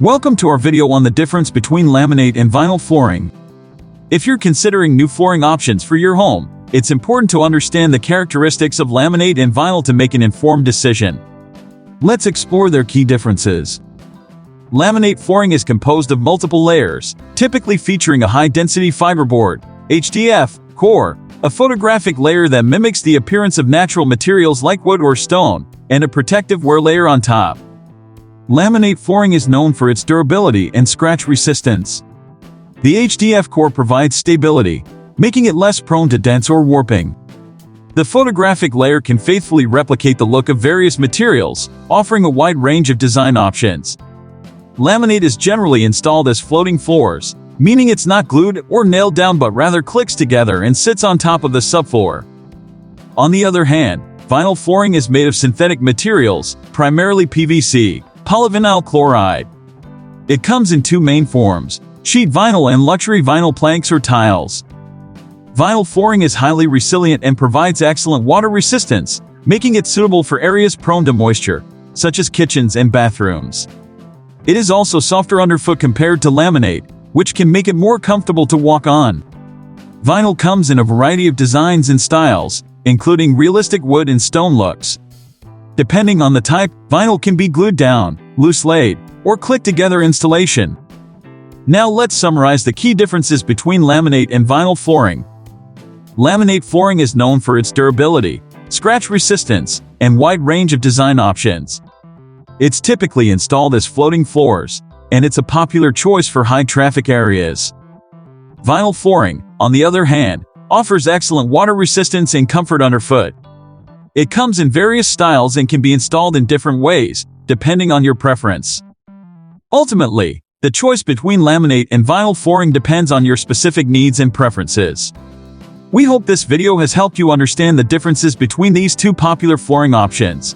Welcome to our video on the difference between laminate and vinyl flooring. If you're considering new flooring options for your home, it's important to understand the characteristics of laminate and vinyl to make an informed decision. Let's explore their key differences. Laminate flooring is composed of multiple layers, typically featuring a high-density fiberboard (HDF) core, a photographic layer that mimics the appearance of natural materials like wood or stone, and a protective wear layer on top. Laminate flooring is known for its durability and scratch resistance. The HDF core provides stability, making it less prone to dents or warping. The photographic layer can faithfully replicate the look of various materials, offering a wide range of design options. Laminate is generally installed as floating floors, meaning it's not glued or nailed down but rather clicks together and sits on top of the subfloor. On the other hand, vinyl flooring is made of synthetic materials, primarily PVC, polyvinyl chloride. It comes in two main forms: sheet vinyl and luxury vinyl planks or tiles. Vinyl flooring is highly resilient and provides excellent water resistance, making it suitable for areas prone to moisture, such as kitchens and bathrooms. It is also softer underfoot compared to laminate, which can make it more comfortable to walk on. Vinyl comes in a variety of designs and styles, including realistic wood and stone looks. Depending on the type, vinyl can be glued down, loose laid, or click-together installation. Now let's summarize the key differences between laminate and vinyl flooring. Laminate flooring is known for its durability, scratch resistance, and wide range of design options. It's typically installed as floating floors, and it's a popular choice for high-traffic areas. Vinyl flooring, on the other hand, offers excellent water resistance and comfort underfoot. It comes in various styles and can be installed in different ways, depending on your preference. Ultimately, the choice between laminate and vinyl flooring depends on your specific needs and preferences. We hope this video has helped you understand the differences between these two popular flooring options.